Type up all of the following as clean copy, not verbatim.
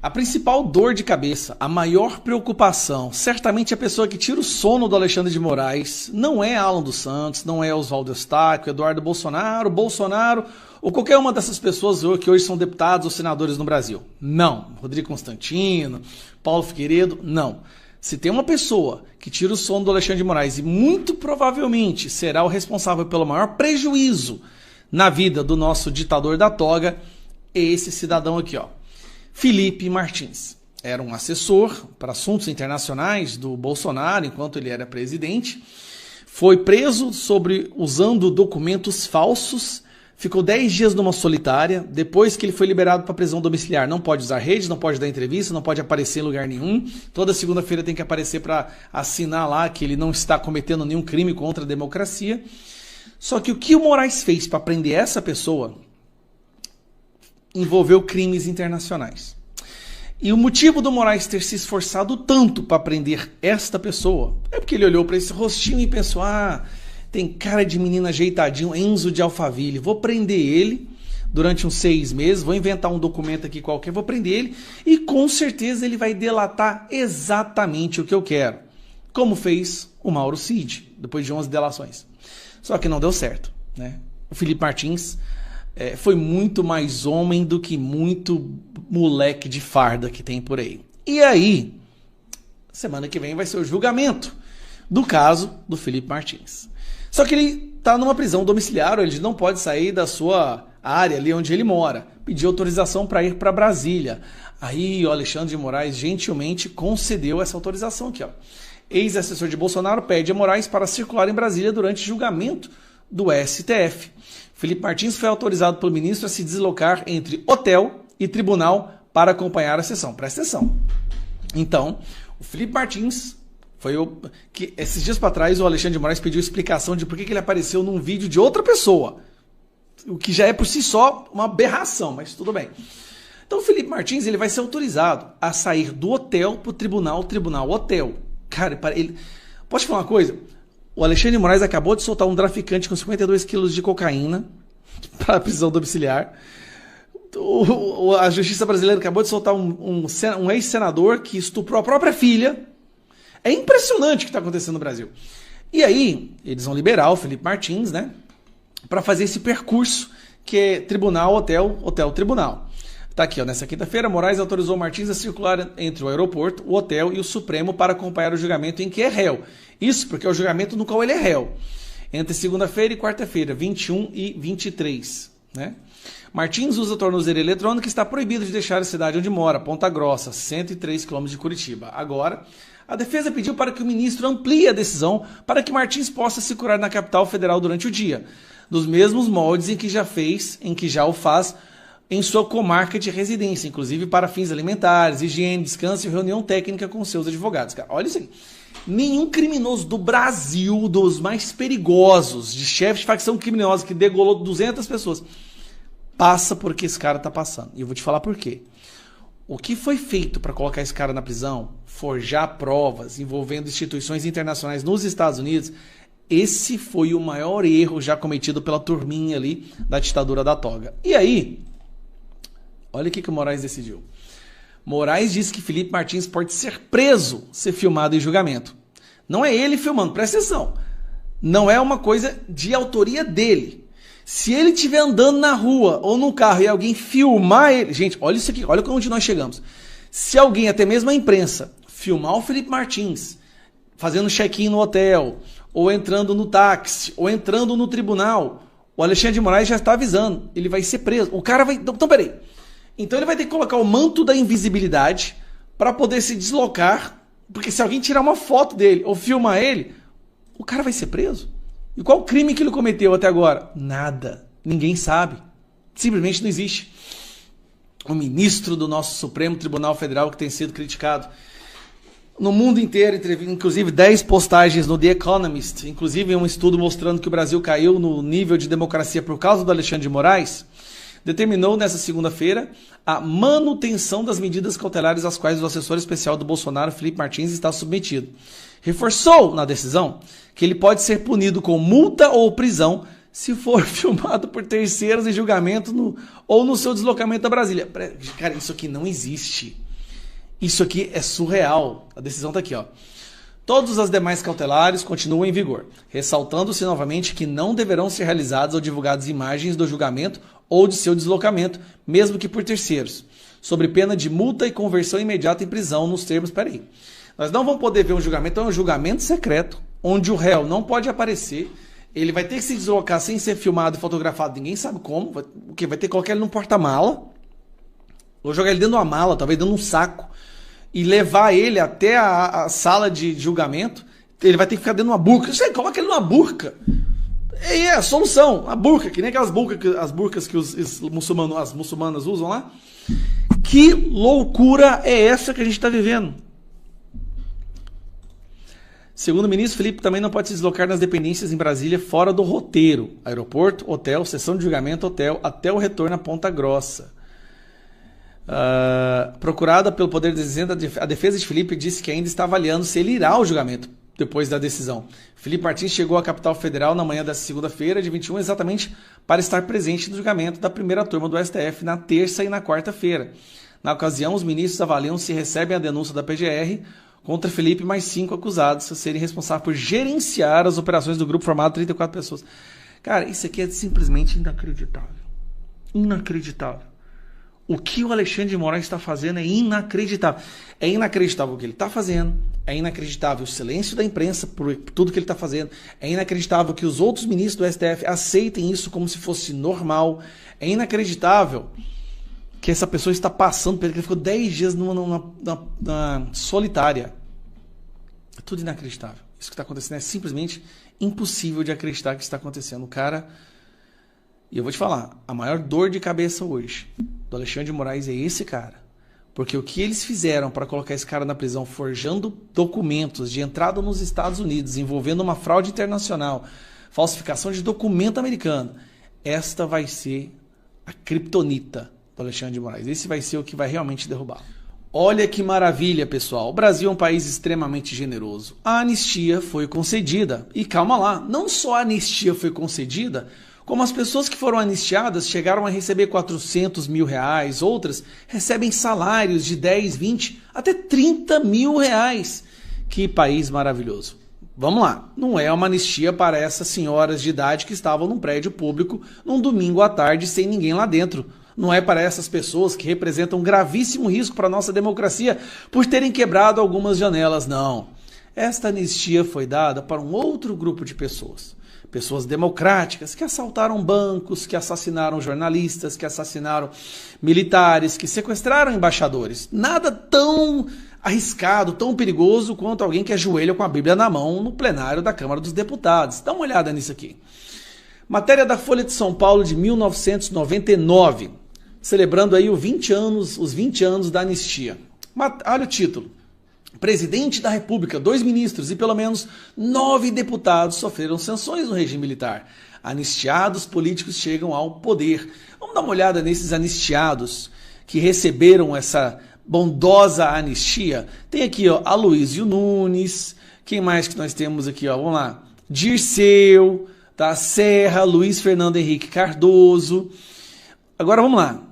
A principal dor de cabeça, a maior preocupação, certamente a pessoa que tira o sono do Alexandre de Moraes não é Alan dos Santos, não é Oswaldo Eustáquio, Eduardo Bolsonaro ou qualquer uma dessas pessoas que hoje são deputados ou senadores no Brasil. Não. Rodrigo Constantino, Paulo Figueiredo, não. Se tem uma pessoa que tira o sono do Alexandre de Moraes e muito provavelmente será o responsável pelo maior prejuízo na vida do nosso ditador da toga, é esse cidadão aqui, ó. Felipe Martins. Era um assessor para assuntos internacionais do Bolsonaro enquanto ele era presidente. Foi preso usando documentos falsos. Ficou 10 dias numa solitária. Depois que ele foi liberado para prisão domiciliar, não pode usar rede, não pode dar entrevista, não pode aparecer em lugar nenhum. Toda segunda-feira tem que aparecer para assinar lá que ele não está cometendo nenhum crime contra a democracia. Só que o que o Moraes fez para prender essa pessoa envolveu crimes internacionais. E o motivo do Moraes ter se esforçado tanto para prender esta pessoa é porque ele olhou para esse rostinho e pensou: tem cara de menino ajeitadinho, Enzo de Alphaville, vou prender ele durante uns 6 meses, vou inventar um documento aqui qualquer, vou prender ele e com certeza ele vai delatar exatamente o que eu quero, como fez o Mauro Cid, depois de 11 delações. Só que não deu certo, né? O Felipe Martins foi muito mais homem do que muito moleque de farda que tem por aí. E aí, semana que vem vai ser o julgamento do caso do Felipe Martins. Só que ele está numa prisão domiciliar, ele não pode sair da sua área ali onde ele mora. Pediu autorização para ir para Brasília. Aí o Alexandre de Moraes gentilmente concedeu essa autorização aqui, ó. Ex-assessor de Bolsonaro pede a Moraes para circular em Brasília durante julgamento do STF. Felipe Martins foi autorizado pelo ministro a se deslocar entre hotel e tribunal para acompanhar a sessão. Presta atenção. Então, o Felipe Martins que esses dias para trás o Alexandre de Moraes pediu explicação de por que ele apareceu num vídeo de outra pessoa. O que já é por si só uma aberração, mas tudo bem. Então o Felipe Martins ele vai ser autorizado a sair do hotel para o tribunal, hotel. Cara, posso te falar uma coisa? O Alexandre de Moraes acabou de soltar um traficante com 52 quilos de cocaína para prisão domiciliar. A justiça brasileira acabou de soltar um ex-senador que estuprou a própria filha. É impressionante o que está acontecendo no Brasil. E aí, eles vão liberar o Felipe Martins, né? Para fazer esse percurso que é tribunal, hotel, hotel, tribunal. Tá aqui, ó, nessa quinta-feira, Moraes autorizou Martins a circular entre o aeroporto, o hotel e o Supremo para acompanhar o julgamento em que é réu. Isso porque é o julgamento no qual ele é réu. Entre segunda-feira e quarta-feira, 21 e 23, né? Martins usa tornozeleira eletrônica e está proibido de deixar a cidade onde mora, Ponta Grossa, 103 km de Curitiba. Agora, a defesa pediu para que o ministro amplie a decisão para que Martins possa se curar na capital federal durante o dia, nos mesmos moldes em que já o faz em sua comarca de residência, inclusive para fins alimentares, higiene, descanso e reunião técnica com seus advogados. Cara, olha isso aí. Nenhum criminoso do Brasil, dos mais perigosos, de chefe de facção criminosa que degolou 200 pessoas, passa por que esse cara tá passando. E eu vou te falar por quê. O que foi feito para colocar esse cara na prisão, forjar provas envolvendo instituições internacionais nos Estados Unidos, esse foi o maior erro já cometido pela turminha ali da ditadura da toga. E aí, olha o que o Moraes decidiu. Moraes disse que Felipe Martins pode ser preso se filmado em julgamento. Não é ele filmando, presta atenção. Não é uma coisa de autoria dele. Se ele estiver andando na rua ou no carro e alguém filmar ele... Gente, olha isso aqui, olha onde nós chegamos. Se alguém, até mesmo a imprensa, filmar o Felipe Martins fazendo check-in no hotel, ou entrando no táxi, ou entrando no tribunal, o Alexandre de Moraes já está avisando. Ele vai ser preso. O cara vai... Então, peraí. Então ele vai ter que colocar o manto da invisibilidade para poder se deslocar, porque se alguém tirar uma foto dele ou filmar ele, o cara vai ser preso. E qual o crime que ele cometeu até agora? Nada. Ninguém sabe. Simplesmente não existe. O ministro do nosso Supremo Tribunal Federal que tem sido criticado no mundo inteiro, inclusive 10 postagens no The Economist, inclusive um estudo mostrando que o Brasil caiu no nível de democracia por causa do Alexandre de Moraes, determinou nessa segunda-feira a manutenção das medidas cautelares às quais o assessor especial do Bolsonaro, Felipe Martins, está submetido. Reforçou na decisão que ele pode ser punido com multa ou prisão se for filmado por terceiros em julgamento ou no seu deslocamento a Brasília. Cara, isso aqui não existe. Isso aqui é surreal. A decisão está aqui, ó. Todas as demais cautelares continuam em vigor, ressaltando-se novamente que não deverão ser realizadas ou divulgadas imagens do julgamento ou de seu deslocamento, mesmo que por terceiros, sob pena de multa e conversão imediata em prisão nos termos... Peraí. Nós não vamos poder ver um julgamento, então é um julgamento secreto, onde o réu não pode aparecer, ele vai ter que se deslocar sem ser filmado e fotografado, ninguém sabe como, o que vai ter que colocar ele num porta-mala, ou jogar ele dentro de uma mala, talvez dentro de um saco, e levar ele até a sala de julgamento. Ele vai ter que ficar dentro de uma burca. Você coloca ele numa burca. É a solução. A burca, que nem aquelas burcas que as muçulmanas usam lá. Que loucura é essa que a gente está vivendo? Segundo o ministro, Felipe também não pode se deslocar nas dependências em Brasília fora do roteiro. Aeroporto, hotel, sessão de julgamento, hotel, até o retorno a Ponta Grossa. Procurada pelo Poder de Dizenda, a defesa de Felipe disse que ainda está avaliando se ele irá ao julgamento depois da decisão. Felipe Martins chegou à capital federal na manhã desta segunda-feira, de 21, exatamente para estar presente no julgamento da primeira turma do STF na terça e na quarta-feira. Na ocasião, os ministros avaliam se recebem a denúncia da PGR contra Felipe mais 5 acusados a serem responsáveis por gerenciar as operações do grupo formado de 34 pessoas. Cara, isso aqui é simplesmente inacreditável. Inacreditável. O que o Alexandre de Moraes está fazendo é inacreditável. É inacreditável o que ele está fazendo. É inacreditável o silêncio da imprensa por tudo que ele está fazendo. É inacreditável que os outros ministros do STF aceitem isso como se fosse normal. É inacreditável que essa pessoa está passando, porque ele ficou 10 dias na solitária. É tudo inacreditável. Isso que está acontecendo é simplesmente impossível de acreditar que está acontecendo. O cara... E eu vou te falar, a maior dor de cabeça hoje do Alexandre de Moraes é esse cara. Porque o que eles fizeram para colocar esse cara na prisão, forjando documentos de entrada nos Estados Unidos, envolvendo uma fraude internacional, falsificação de documento americano, esta vai ser a criptonita do Alexandre de Moraes. Esse vai ser o que vai realmente derrubar. Olha que maravilha, pessoal. O Brasil é um país extremamente generoso. A anistia foi concedida. E calma lá, não só a anistia foi concedida, como as pessoas que foram anistiadas chegaram a receber 400 mil reais, outras recebem salários de 10, 20, até 30 mil reais. Que país maravilhoso. Vamos lá, não é uma anistia para essas senhoras de idade que estavam num prédio público num domingo à tarde sem ninguém lá dentro. Não é para essas pessoas que representam um gravíssimo risco para a nossa democracia por terem quebrado algumas janelas, não. Esta anistia foi dada para um outro grupo de pessoas. Pessoas democráticas que assaltaram bancos, que assassinaram jornalistas, que assassinaram militares, que sequestraram embaixadores. Nada tão arriscado, tão perigoso quanto alguém que ajoelha com a Bíblia na mão no plenário da Câmara dos Deputados. Dá uma olhada nisso aqui. Matéria da Folha de São Paulo de 1999, celebrando aí os 20 anos da anistia. Olha o título. Presidente da República, 2 ministros e pelo menos 9 deputados sofreram sanções no regime militar. Anistiados políticos chegam ao poder. Vamos dar uma olhada nesses anistiados que receberam essa bondosa anistia. Tem aqui, ó, Aloysio Nunes. Quem mais que nós temos aqui, ó? Vamos lá. Dirceu, tá? Serra, Luiz Fernando Henrique Cardoso. Agora vamos lá.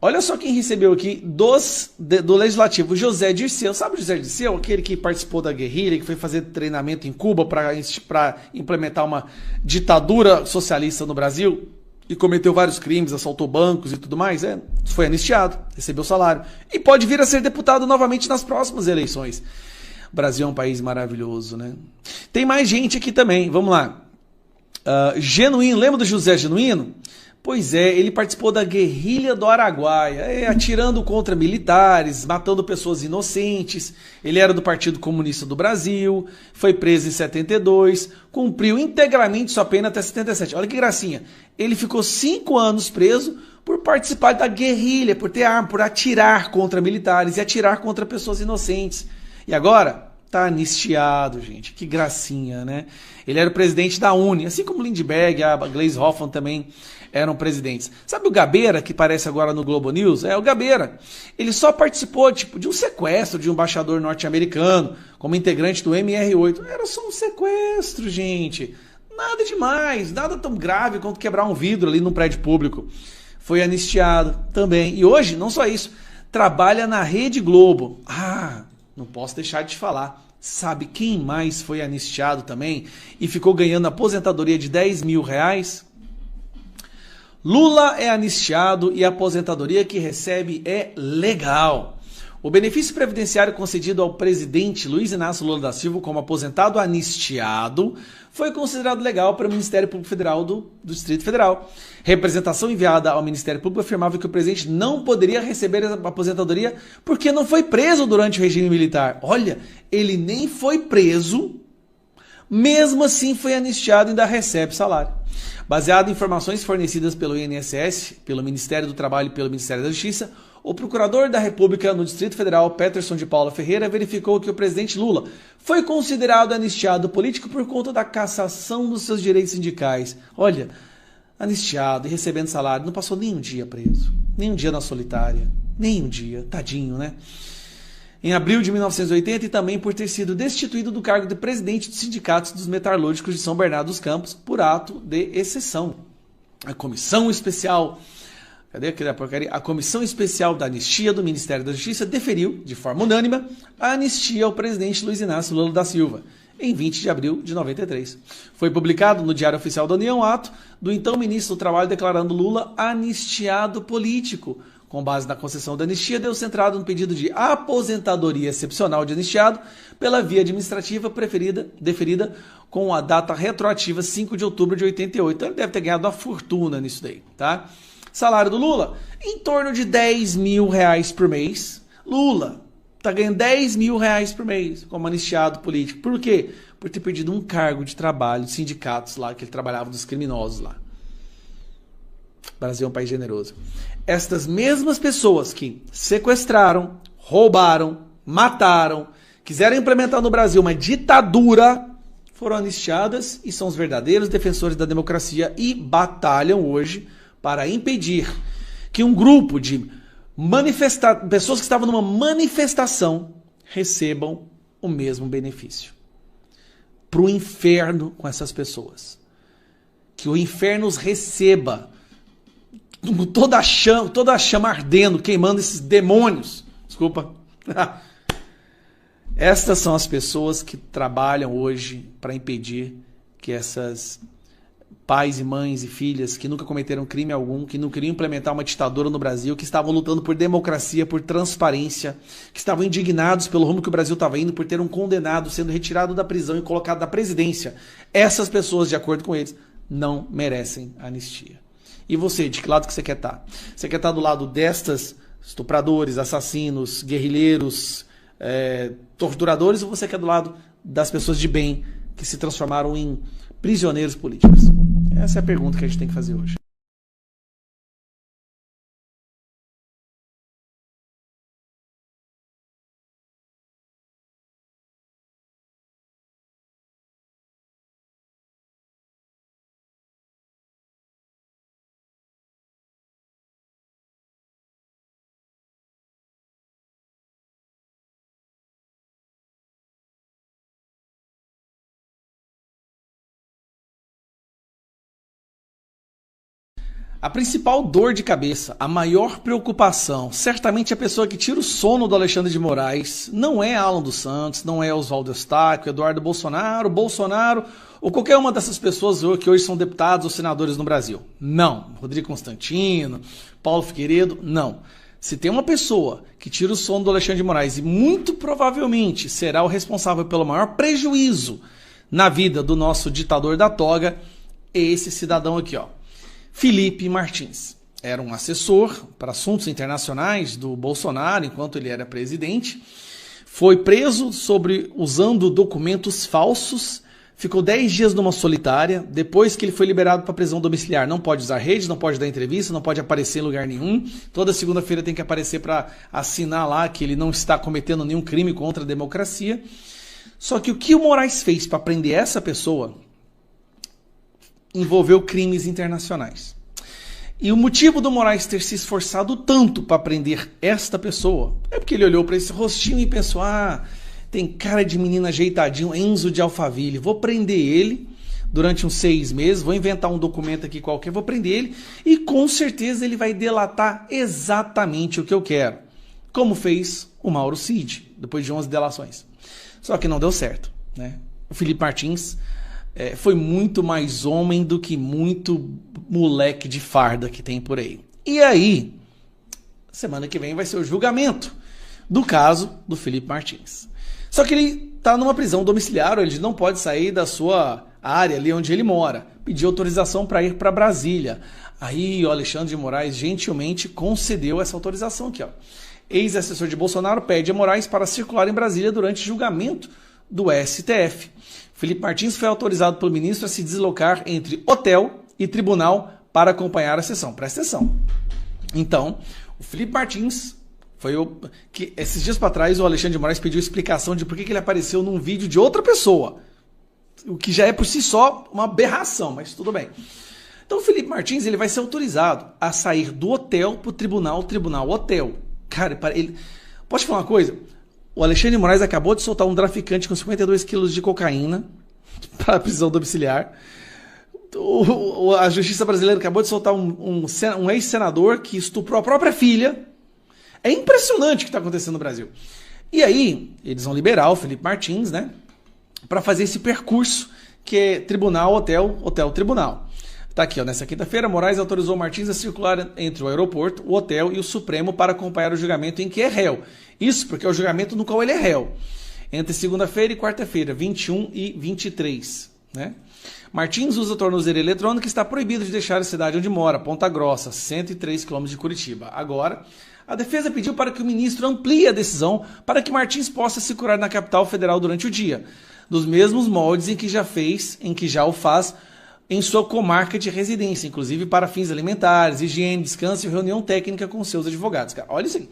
Olha só quem recebeu aqui do Legislativo, José Dirceu. Sabe o José Dirceu? Aquele que participou da guerrilha, que foi fazer treinamento em Cuba para implementar uma ditadura socialista no Brasil e cometeu vários crimes, assaltou bancos e tudo mais. Foi anistiado, recebeu salário e pode vir a ser deputado novamente nas próximas eleições. O Brasil é um país maravilhoso, né? Tem mais gente aqui também, vamos lá. Genuíno, lembra do José Genuíno? Pois é, ele participou da guerrilha do Araguaia, atirando contra militares, matando pessoas inocentes. Ele era do Partido Comunista do Brasil, foi preso em 72, cumpriu integralmente sua pena até 77. Olha que gracinha, ele ficou 5 anos preso por participar da guerrilha, por ter arma, por atirar contra militares e atirar contra pessoas inocentes. E agora tá anistiado, gente, que gracinha, né? Ele era o presidente da UNE, assim como Lindbergh, a Gleisi Hoffmann também eram presidentes. Sabe o Gabeira, que aparece agora no Globo News? É o Gabeira. Ele só participou de um sequestro de um embaixador norte-americano, como integrante do MR8. Era só um sequestro, gente. Nada demais, nada tão grave quanto quebrar um vidro ali num prédio público. Foi anistiado também. E hoje, não só isso, trabalha na Rede Globo. Ah, não posso deixar de falar. Sabe quem mais foi anistiado também e ficou ganhando aposentadoria de 10 mil reais? Lula é anistiado e a aposentadoria que recebe é legal. O benefício previdenciário concedido ao presidente Luiz Inácio Lula da Silva como aposentado anistiado foi considerado legal para o Ministério Público Federal do Distrito Federal. Representação enviada ao Ministério Público afirmava que o presidente não poderia receber a aposentadoria porque não foi preso durante o regime militar. Olha, ele nem foi preso, mesmo assim foi anistiado e ainda recebe salário. Baseado em informações fornecidas pelo INSS, pelo Ministério do Trabalho e pelo Ministério da Justiça, o procurador da República no Distrito Federal, Peterson de Paula Ferreira, verificou que o presidente Lula foi considerado anistiado político por conta da cassação dos seus direitos sindicais. Olha, anistiado e recebendo salário, não passou nem um dia preso, nem um dia na solitária, nem um dia, tadinho, né? Em abril de 1980 e também por ter sido destituído do cargo de presidente dos sindicatos dos metalúrgicos de São Bernardo dos Campos por ato de exceção. A Comissão Especial... Cadê aquela porcaria? A Comissão Especial da Anistia do Ministério da Justiça deferiu, de forma unânime, a anistia ao presidente Luiz Inácio Lula da Silva, em 20 de abril de 93. Foi publicado no Diário Oficial da União ato do então ministro do Trabalho declarando Lula anistiado político. Com base na concessão da anistia, deu centrado no pedido de aposentadoria excepcional de anistiado pela via administrativa deferida com a data retroativa 5 de outubro de 88. Então ele deve ter ganhado uma fortuna nisso daí, tá? Salário do Lula, em torno de 10 mil reais por mês. Lula está ganhando 10 mil reais por mês como anistiado político. Por quê? Por ter perdido um cargo de trabalho de sindicatos lá, que ele trabalhava dos criminosos lá. O Brasil é um país generoso. Estas mesmas pessoas que sequestraram, roubaram, mataram, quiseram implementar no Brasil uma ditadura, foram anistiadas e são os verdadeiros defensores da democracia e batalham hoje para impedir que um grupo de pessoas que estavam numa manifestação recebam o mesmo benefício. Para o inferno com essas pessoas. Que o inferno os receba. Toda a chama ardendo, queimando esses demônios. Desculpa. Estas são as pessoas que trabalham hoje para impedir que essas pais e mães e filhas que nunca cometeram crime algum, que não queriam implementar uma ditadura no Brasil, que estavam lutando por democracia, por transparência, que estavam indignados pelo rumo que o Brasil estava indo, por ter um condenado sendo retirado da prisão e colocado na presidência. Essas pessoas, de acordo com eles, não merecem anistia. E você, de que lado que você quer estar? Você quer estar do lado destas estupradores, assassinos, guerrilheiros, torturadores, ou você quer do lado das pessoas de bem que se transformaram em prisioneiros políticos? Essa é a pergunta que a gente tem que fazer hoje. A principal dor de cabeça, a maior preocupação, certamente a pessoa que tira o sono do Alexandre de Moraes, não é Alan dos Santos, não é Oswaldo Eustáquio, Eduardo Bolsonaro ou qualquer uma dessas pessoas que hoje são deputados ou senadores no Brasil. Não. Rodrigo Constantino, Paulo Figueiredo, não. Se tem uma pessoa que tira o sono do Alexandre de Moraes e muito provavelmente será o responsável pelo maior prejuízo na vida do nosso ditador da toga, é esse cidadão aqui, ó. Felipe Martins. Era um assessor para assuntos internacionais do Bolsonaro enquanto ele era presidente. Foi preso usando documentos falsos. Ficou 10 dias numa solitária. Depois que ele foi liberado para prisão domiciliar, não pode usar rede, não pode dar entrevista, não pode aparecer em lugar nenhum. Toda segunda-feira tem que aparecer para assinar lá que ele não está cometendo nenhum crime contra a democracia. Só que o que o Moraes fez para prender essa pessoa envolveu crimes internacionais. E o motivo do Moraes ter se esforçado tanto para prender esta pessoa é porque ele olhou para esse rostinho e pensou: ah, tem cara de menino ajeitadinho, Enzo de Alphaville, vou prender ele durante uns 6 meses, vou inventar um documento aqui qualquer, vou prender ele e com certeza ele vai delatar exatamente o que eu quero. como fez o Mauro Cid, depois de 11 delações. Só que não deu certo, né? O Felipe Martins foi muito mais homem do que muito moleque de farda que tem por aí. E aí, semana que vem vai ser o julgamento do caso do Felipe Martins. Só que ele está numa prisão domiciliar, ele não pode sair da sua área ali onde ele mora. Pediu autorização para ir para Brasília. Aí o Alexandre de Moraes gentilmente concedeu essa autorização aqui, ó. Ex-assessor de Bolsonaro pede a Moraes para circular em Brasília durante julgamento do STF. Felipe Martins foi autorizado pelo ministro a se deslocar entre hotel e tribunal para acompanhar a sessão. Presta atenção. Então, o Felipe Martins foi que esses dias para trás o Alexandre de Moraes pediu explicação de por que ele apareceu num vídeo de outra pessoa. O que já é por si só uma aberração, mas tudo bem. Então o Felipe Martins ele vai ser autorizado a sair do hotel para o tribunal, hotel. Cara, ele... Posso te falar uma coisa? O Alexandre de Moraes acabou de soltar um traficante com 52 quilos de cocaína para a prisão domiciliar. A justiça brasileira acabou de soltar um ex-senador que estuprou a própria filha. É impressionante o que está acontecendo no Brasil. E aí, eles vão liberar o Felipe Martins, né? Para fazer esse percurso que é tribunal, hotel, tribunal. Tá aqui, ó, nessa quinta-feira, Moraes autorizou Martins a circular entre o aeroporto, o hotel e o Supremo para acompanhar o julgamento em que é réu. Isso porque é o julgamento no qual ele é réu. Entre segunda-feira e quarta-feira, 21 e 23, né? Martins usa tornozeleira eletrônica e está proibido de deixar a cidade onde mora, Ponta Grossa, 103 km de Curitiba. Agora, a defesa pediu para que o ministro amplie a decisão para que Martins possa circular na capital federal durante o dia, dos mesmos moldes em que já o faz em sua comarca de residência, inclusive para fins alimentares, higiene, descanso e reunião técnica com seus advogados. Cara, olha isso aí.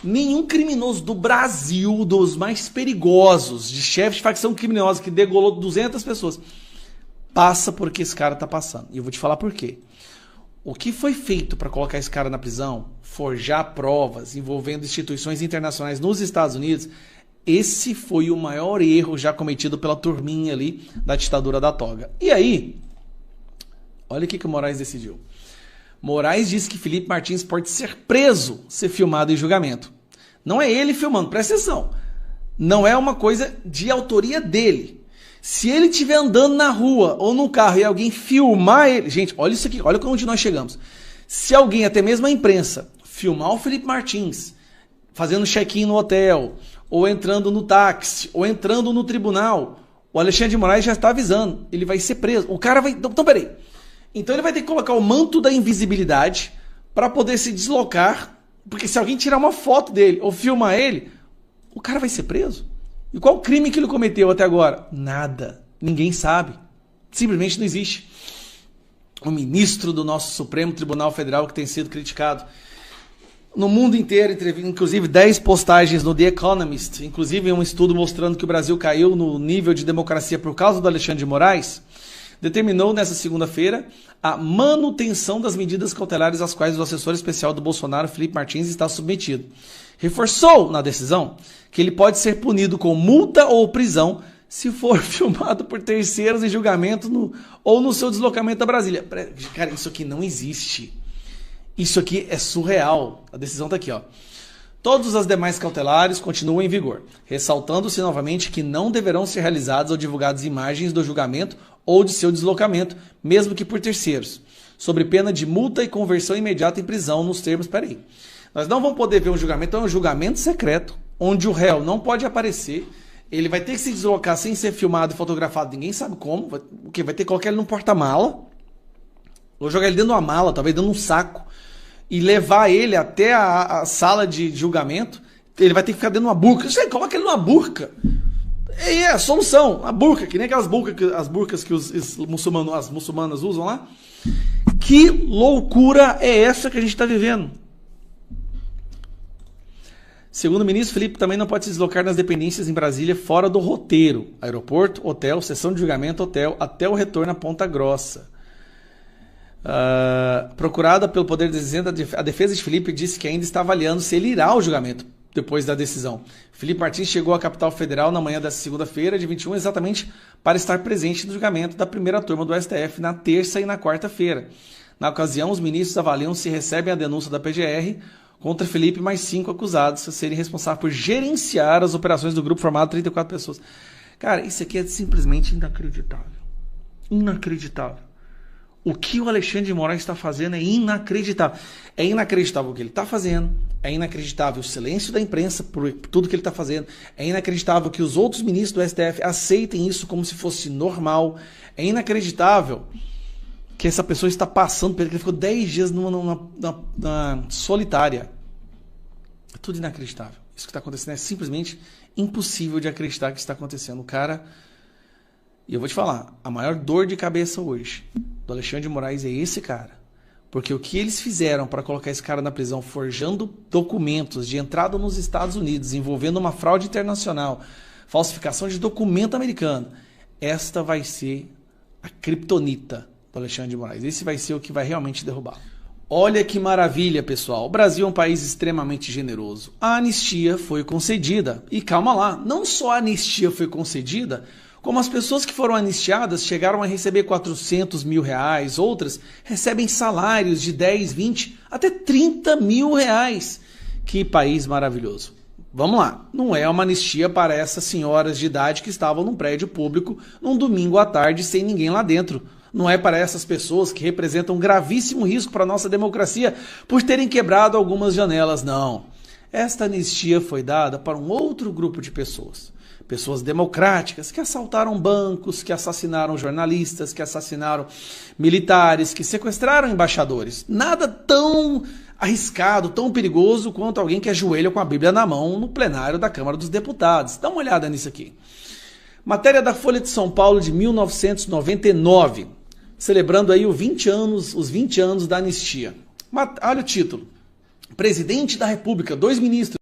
Nenhum criminoso do Brasil, dos mais perigosos, de chefe de facção criminosa que degolou 200 pessoas, passa por que esse cara está passando. E eu vou te falar por quê. O que foi feito para colocar esse cara na prisão, forjar provas envolvendo instituições internacionais nos Estados Unidos, esse foi o maior erro já cometido pela turminha ali da ditadura da toga. E aí, olha o que o Moraes decidiu. Moraes disse que Felipe Martins pode ser preso se filmado em julgamento. Não é ele filmando, presta atenção. Não é uma coisa de autoria dele. Se ele estiver andando na rua ou no carro e alguém filmar ele... Gente, olha isso aqui, olha onde nós chegamos. Se alguém, até mesmo a imprensa, filmar o Felipe Martins fazendo check-in no hotel, ou entrando no táxi, ou entrando no tribunal, o Alexandre de Moraes já está avisando. Ele vai ser preso. O cara vai... Então, peraí. Então ele vai ter que colocar o manto da invisibilidade para poder se deslocar, porque se alguém tirar uma foto dele ou filmar ele, o cara vai ser preso. E qual o crime que ele cometeu até agora? Nada. Ninguém sabe. Simplesmente não existe. O ministro do nosso Supremo Tribunal Federal que tem sido criticado no mundo inteiro, inclusive 10 postagens no The Economist, inclusive um estudo mostrando que o Brasil caiu no nível de democracia por causa do Alexandre de Moraes, determinou nesta segunda-feira a manutenção das medidas cautelares às quais o assessor especial do Bolsonaro, Felipe Martins, está submetido. Reforçou na decisão que ele pode ser punido com multa ou prisão se for filmado por terceiros em julgamento ou no seu deslocamento a Brasília. Cara, isso aqui não existe. Isso aqui é surreal. A decisão está aqui, ó. Todas as demais cautelares continuam em vigor, ressaltando-se novamente que não deverão ser realizadas ou divulgadas imagens do julgamento ou de seu deslocamento, mesmo que por terceiros, sobre pena de multa e conversão imediata em prisão nos termos... Peraí. Nós não vamos poder ver um julgamento, é um julgamento secreto, onde o réu não pode aparecer, ele vai ter que se deslocar sem ser filmado e fotografado, ninguém sabe como, o que vai ter que colocar ele num porta-mala, ou jogar ele dentro de uma mala, talvez dentro de um saco, e levar ele até a sala de julgamento. Ele vai ter que ficar dentro de uma burca. Você coloca ele numa burca. É a solução. A burca, que nem aquelas burcas que as muçulmanas usam lá. Que loucura é essa que a gente está vivendo? Segundo o ministro, Felipe também não pode se deslocar nas dependências em Brasília fora do roteiro. Aeroporto, hotel, sessão de julgamento, hotel, até o retorno a Ponta Grossa. Procurada pelo Poder Dizendo, a defesa de Felipe disse que ainda está avaliando se ele irá ao julgamento depois da decisão. Felipe Martins chegou à capital federal na manhã desta segunda-feira, de 21, exatamente para estar presente no julgamento da primeira turma do STF na terça e na quarta-feira. Na ocasião, os ministros avaliam se recebem a denúncia da PGR Contra Felipe, mais 5 acusados a serem responsáveis por gerenciar as operações do grupo formado 34 pessoas. Cara, isso aqui é simplesmente inacreditável. Inacreditável. O que o Alexandre de Moraes está fazendo é inacreditável. É inacreditável o que ele está fazendo. É inacreditável o silêncio da imprensa por tudo que ele está fazendo. É inacreditável que os outros ministros do STF aceitem isso como se fosse normal. É inacreditável que essa pessoa está passando, porque ele ficou 10 dias na solitária. É tudo inacreditável. Isso que está acontecendo é simplesmente impossível de acreditar que está acontecendo. O cara... E eu vou te falar, a maior dor de cabeça hoje do Alexandre de Moraes é esse cara. Porque o que eles fizeram para colocar esse cara na prisão, forjando documentos de entrada nos Estados Unidos, envolvendo uma fraude internacional, falsificação de documento americano, esta vai ser a criptonita do Alexandre de Moraes. Esse vai ser o que vai realmente derrubar. Olha que maravilha, pessoal. O Brasil é um país extremamente generoso. A anistia foi concedida. E calma lá, não só a anistia foi concedida, como as pessoas que foram anistiadas chegaram a receber 400 mil reais, outras recebem salários de 10, 20, até 30 mil reais. Que país maravilhoso. Vamos lá, não é uma anistia para essas senhoras de idade que estavam num prédio público num domingo à tarde sem ninguém lá dentro. Não é para essas pessoas que representam um gravíssimo risco para a nossa democracia por terem quebrado algumas janelas, não. Esta anistia foi dada para um outro grupo de pessoas. Pessoas democráticas que assaltaram bancos, que assassinaram jornalistas, que assassinaram militares, que sequestraram embaixadores. Nada tão arriscado, tão perigoso quanto alguém que ajoelha com a Bíblia na mão no plenário da Câmara dos Deputados. Dá uma olhada nisso aqui. Matéria da Folha de São Paulo de 1999, celebrando aí os 20 anos da anistia. Olha o título. Presidente da República, 2 ministros,